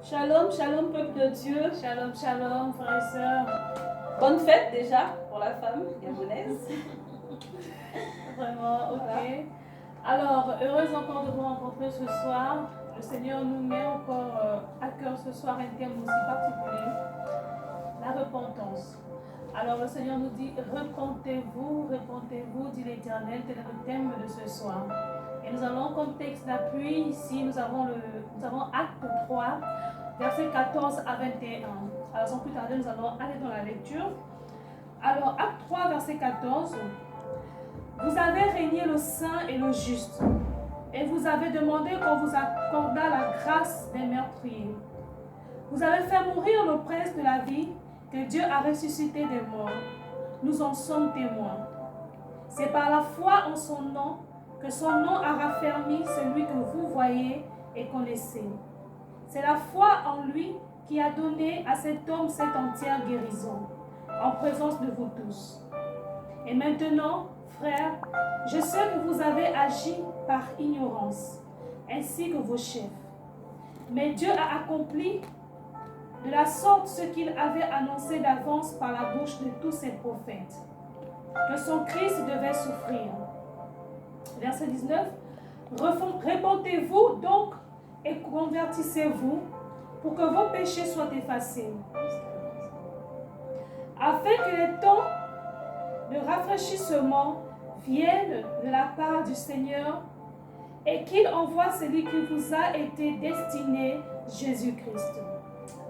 Shalom, shalom peuple de Dieu. Shalom, shalom, frères et sœurs. Bonne fête déjà pour la femme gabonaise. Vraiment, ok. Voilà. Alors, heureuse encore de vous rencontrer ce soir. Le Seigneur nous met encore à cœur ce soir un thème aussi particulier, la repentance. Alors, le Seigneur nous dit, repentez-vous, dit l'Éternel, tel est le thème de ce soir. Et nous allons comme texte d'appui, ici, nous avons Acte 3, versets 14 à 21. Alors, sans plus tarder, nous allons aller dans la lecture. Alors, Acte 3, verset 14. Vous avez régné le saint et le juste, et vous avez demandé qu'on vous accordât la grâce des meurtriers. Vous avez fait mourir le prince de la vie, que Dieu a ressuscité des morts. Nous en sommes témoins. C'est par la foi en son nom que son nom a raffermi celui que vous voyez et connaissez. C'est la foi en lui qui a donné à cet homme cette entière guérison, en présence de vous tous. Et maintenant, frères, je sais que vous avez agi par ignorance, ainsi que vos chefs. Mais Dieu a accompli de la sorte ce qu'il avait annoncé d'avance par la bouche de tous ses prophètes, que son Christ devait souffrir. Verset 19. Répentez-vous donc et convertissez-vous pour que vos péchés soient effacés, afin que les temps de rafraîchissement viennent de la part du Seigneur et qu'il envoie celui qui vous a été destiné, Jésus-Christ.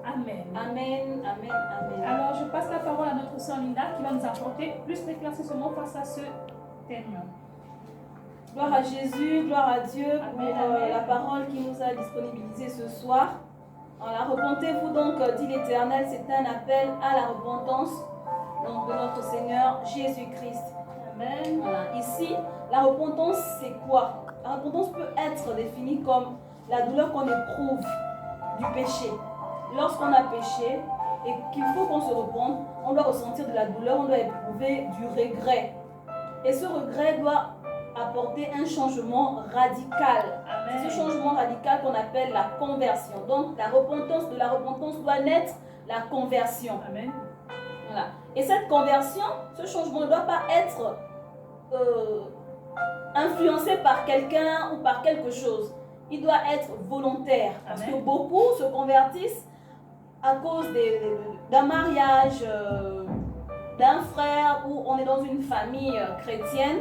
Amen. Amen, amen, amen. Alors, je passe la parole à notre sœur Linda qui va nous apporter plus d'éclaircissement face à ce thème. Gloire à Jésus, gloire à Dieu pour Amen, amen. la parole qui nous a disponibilisée ce soir. Voilà, repentez-vous donc, dit l'Éternel, c'est un appel à la repentance donc, de notre Seigneur Jésus-Christ. Amen. Voilà. Ici, la repentance, c'est quoi? La repentance peut être définie comme la douleur qu'on éprouve du péché. Lorsqu'on a péché et qu'il faut qu'on se repente, on doit ressentir de la douleur, on doit éprouver du regret. Et ce regret doit apporter un changement radical. Amen. C'est ce changement radical qu'on appelle la conversion. Donc, de la repentance doit naître la conversion. Amen. Voilà. Et cette conversion, ce changement ne doit pas être influencé par quelqu'un ou par quelque chose. Il doit être volontaire. Parce Amen. que beaucoup se convertissent à cause d'un mariage, d'un frère, où on est dans une famille chrétienne.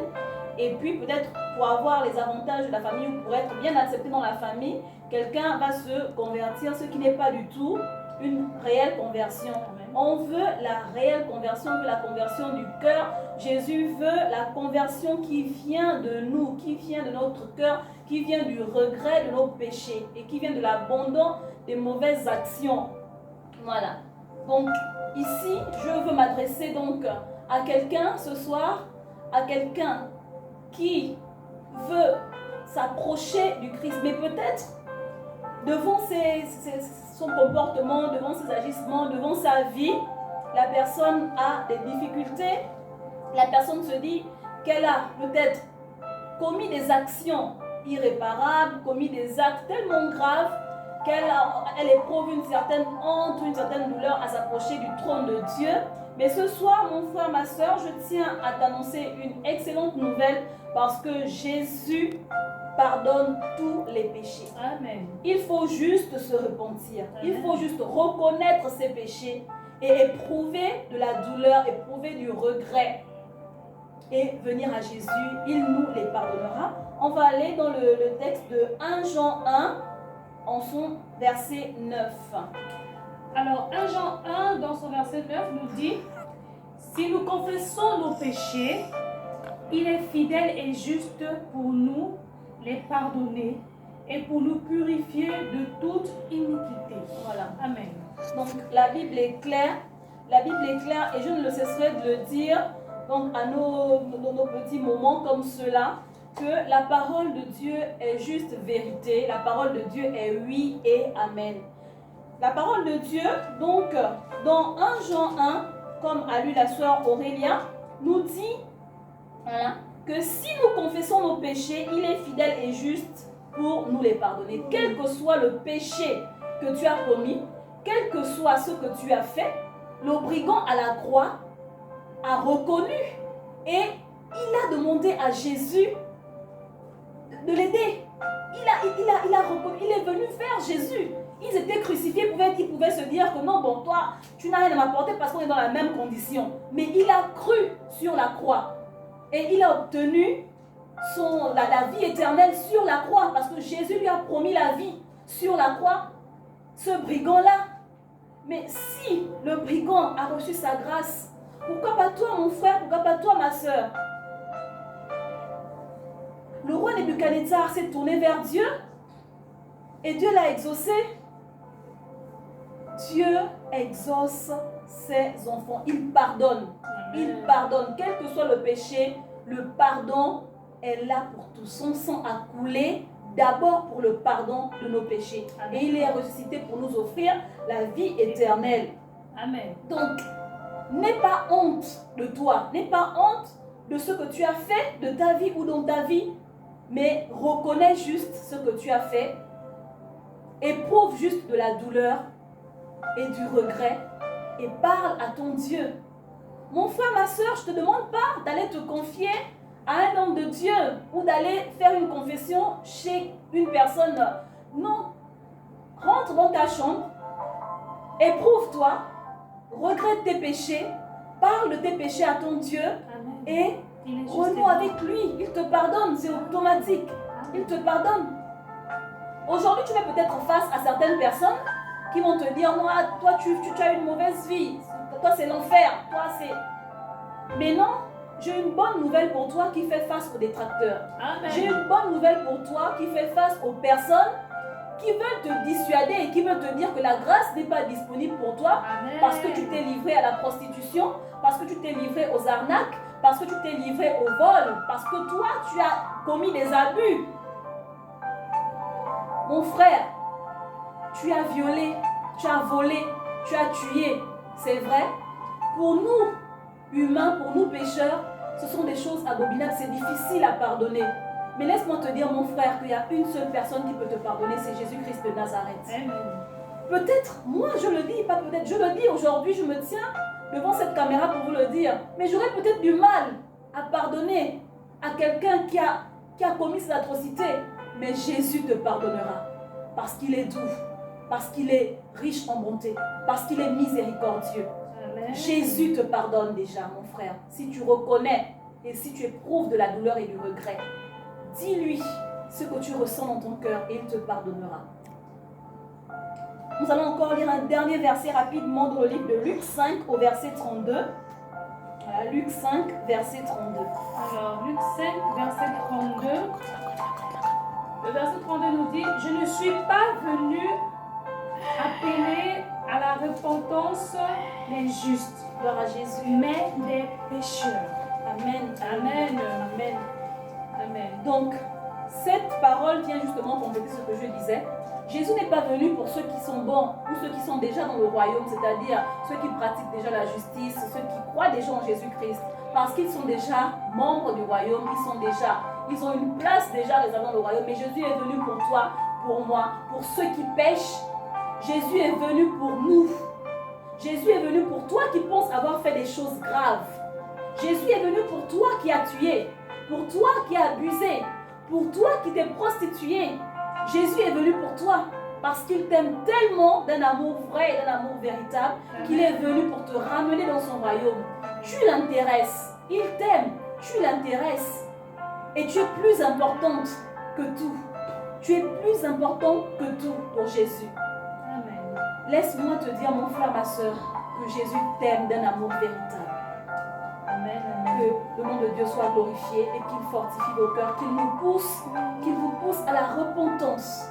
Et puis peut-être pour avoir les avantages de la famille ou pour être bien accepté dans la famille, quelqu'un va se convertir, ce qui n'est pas du tout une réelle conversion. Amen. On veut la réelle conversion, on veut la conversion du cœur. Jésus veut la conversion qui vient de nous, qui vient de notre cœur, qui vient du regret de nos péchés et qui vient de l'abandon des mauvaises actions. Voilà. Donc ici, je veux m'adresser donc à quelqu'un ce soir, à quelqu'un qui veut s'approcher du Christ, mais peut-être devant son comportement, devant ses agissements, devant sa vie, la personne a des difficultés. La personne se dit qu'elle a peut-être commis des actions irréparables, commis des actes tellement graves qu'elle éprouve une certaine honte, une certaine douleur à s'approcher du trône de Dieu. Mais ce soir, mon frère, ma soeur, je tiens à t'annoncer une excellente nouvelle parce que Jésus pardonne tous les péchés. Amen. Il faut juste se repentir. Amen. Il faut juste reconnaître ses péchés et éprouver de la douleur, éprouver du regret et venir à Jésus. Il nous les pardonnera. On va aller dans le texte de 1 Jean 1 en son verset 9. Alors, 1 Jean 1, dans son verset 9, nous dit: si nous confessons nos péchés, il est fidèle et juste pour nous les pardonner et pour nous purifier de toute iniquité. Voilà. Amen. Donc, la Bible est claire. La Bible est claire et je ne le cesserai de le dire donc, à nos petits moments comme cela, que la parole de Dieu est juste vérité. La parole de Dieu est oui et amen. La parole de Dieu, donc, dans 1 Jean 1, comme a lu la sœur Aurélia, nous dit voilà, que si nous confessons nos péchés, il est fidèle et juste pour nous les pardonner. Quel que soit le péché que tu as commis, quel que soit ce que tu as fait, le brigand à la croix a reconnu et il a demandé à Jésus de l'aider. Il a reconnu, il est venu vers Jésus. Ils étaient crucifiés, ils pouvaient se dire que non, bon, toi, tu n'as rien à m'apporter parce qu'on est dans la même condition. Mais il a cru sur la croix et il a obtenu la vie éternelle sur la croix parce que Jésus lui a promis la vie sur la croix. Ce brigand-là, mais si le brigand a reçu sa grâce, pourquoi pas toi, mon frère, pourquoi pas toi, ma soeur? Le roi Nebuchadnezzar s'est tourné vers Dieu et Dieu l'a exaucé. Dieu exauce ses enfants. Il pardonne. Il pardonne. Quel que soit le péché, le pardon est là pour tout. Son sang a coulé d'abord pour le pardon de nos péchés. Amen. Et il est ressuscité pour nous offrir la vie éternelle. Amen. Donc, n'aie pas honte de toi. N'aie pas honte de ce que tu as fait de ta vie ou dans ta vie. Mais reconnais juste ce que tu as fait. Éprouve juste de la douleur et du regret et parle à ton Dieu. Mon frère, ma soeur, je ne te demande pas d'aller te confier à un homme de Dieu ou d'aller faire une confession chez une personne. Non. Rentre dans ta chambre, éprouve-toi, regrette tes péchés, parle de tes péchés à ton Dieu. Amen. Et renoue avec lui. Il te pardonne, c'est automatique. Il te pardonne. Aujourd'hui, tu es peut-être face à certaines personnes qui vont te dire, non, toi, tu as une mauvaise vie. Toi, c'est l'enfer. Toi, c'est... Mais non, j'ai une bonne nouvelle pour toi qui fait face aux détracteurs. Amen. J'ai une bonne nouvelle pour toi qui fait face aux personnes qui veulent te dissuader et qui veulent te dire que la grâce n'est pas disponible pour toi. Amen. Parce que tu t'es livré à la prostitution, parce que tu t'es livré aux arnaques, parce que tu t'es livré au vol, parce que toi, tu as commis des abus. Mon frère, tu as violé, tu as volé, tu as tué. C'est vrai. Pour nous, humains, pour nous pécheurs, ce sont des choses abominables. C'est difficile à pardonner. Mais laisse-moi te dire, mon frère, qu'il y a une seule personne qui peut te pardonner, c'est Jésus-Christ de Nazareth. Amen. Peut-être, moi je le dis, pas peut-être, je le dis aujourd'hui, je me tiens devant cette caméra pour vous le dire. Mais j'aurais peut-être du mal à pardonner à quelqu'un qui a commis cette atrocité. Mais Jésus te pardonnera. Parce qu'il est doux, parce qu'il est riche en bonté, parce qu'il est miséricordieux. Amen. Jésus te pardonne déjà, mon frère. Si tu reconnais et si tu éprouves de la douleur et du regret, dis-lui ce que tu ressens dans ton cœur et il te pardonnera. Nous allons encore lire un dernier verset rapidement dans le livre de Luc 5 au verset 32. Voilà, Luc 5, verset 32. Alors, Luc 5, verset 32. Le verset 32 nous dit, « Je ne suis pas venu appeler à la repentance les justes, Gloire à Jésus. mais les pécheurs. » Amen. Amen. Amen. Amen. Donc, cette parole vient justement compléter ce que je disais. Jésus n'est pas venu pour ceux qui sont bons ou ceux qui sont déjà dans le royaume, c'est-à-dire ceux qui pratiquent déjà la justice, ceux qui croient déjà en Jésus-Christ, parce qu'ils sont déjà membres du royaume, ils ont une place déjà réservée dans le royaume. Mais Jésus est venu pour toi, pour moi, pour ceux qui pêchent. Jésus est venu pour nous. Jésus est venu pour toi qui penses avoir fait des choses graves. Jésus est venu pour toi qui as tué, pour toi qui as abusé, pour toi qui t'es prostitué. Jésus est venu pour toi parce qu'il t'aime tellement d'un amour vrai et d'un amour véritable qu'il est venu pour te ramener dans son royaume. Tu l'intéresses, il t'aime, tu l'intéresses et tu es plus importante que tout. Tu es plus important que tout pour Jésus. Amen. Laisse-moi te dire, mon frère, ma soeur, que Jésus t'aime d'un amour véritable. Amen. Que le nom de Dieu soit glorifié et qu'il fortifie vos cœurs, qu'il vous pousse à la repentance.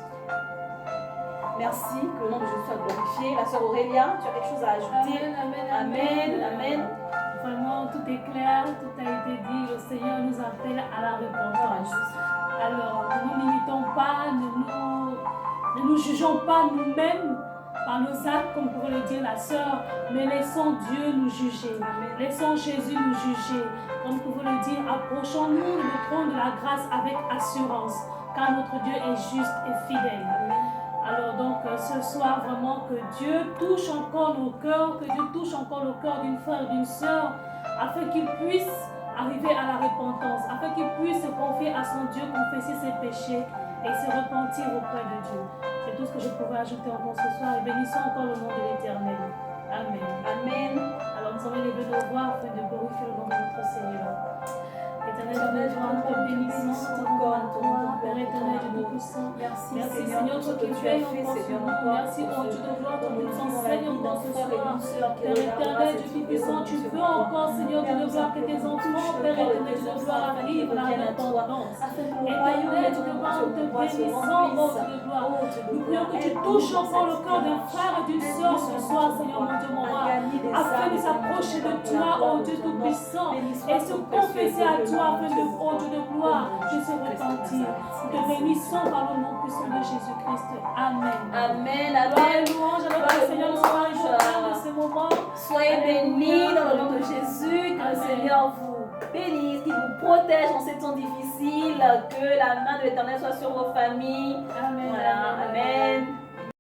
Merci, que le nom de Jésus soit glorifié. La sœur Aurélia, tu as quelque chose à ajouter? Amen. Amen. Vraiment, tout est clair, tout a été dit. Le Seigneur nous appelle à la repentance. Alors, ne nous limitons pas, ne nous jugeons pas nous-mêmes par nos actes, comme pourrait le dire la sœur, mais laissons Dieu nous juger. Amen. Laissons Jésus nous juger. Comme pourrait le dire, approchons-nous le trône de la grâce avec assurance, car notre Dieu est juste et fidèle. Amen. Alors donc, ce soir vraiment que Dieu touche encore nos cœurs, que Dieu touche encore le cœur d'une frère et d'une sœur, afin qu'ils puissent arriver à la repentance, afin qu'ils puissent se confier à son Dieu, confesser ses péchés et se repentir auprès de Dieu. C'est tout ce que je pouvais ajouter encore ce soir et bénissons encore le nom de l'Éternel. Amen. Amen. Alors nous allons lever nos voix afin de glorifier le nom de notre Seigneur. Éternel, nous te bénissons, Père éternel, Dieu Tout-Puissant. Merci Seigneur, toi qui veilles encore sur nous. Merci, oh Dieu de gloire, toi qui nous enseignes encore ce soir. Père éternel, Dieu Tout-Puissant, tu veux encore, Seigneur, Dieu de gloire, que tes enfants, Père éternel, Dieu de gloire, arrivent à la repentance. Éternel, Dieu de gloire, nous te bénissons, oh Dieu de gloire. Nous prions que tu touches encore le cœur d'un frère et d'une sœur ce soir, Seigneur, mon Dieu, mon roi, afin de s'approcher de toi, oh Dieu Tout-Puissant, et se confesser à toi, afin de, oh Dieu de gloire, de se repentir. Nous te bénissons par le nom puissant de Jésus-Christ. Amen. Amen. Gloire et Amen. louange à notre Seigneur, nous soyons de ce moment. Soyez bénis dans le nom de Jésus. Que le Seigneur vous bénisse, qu'il vous protège en ces temps difficiles. Que la main de l'Éternel soit sur vos familles. Amen. Voilà. Amen.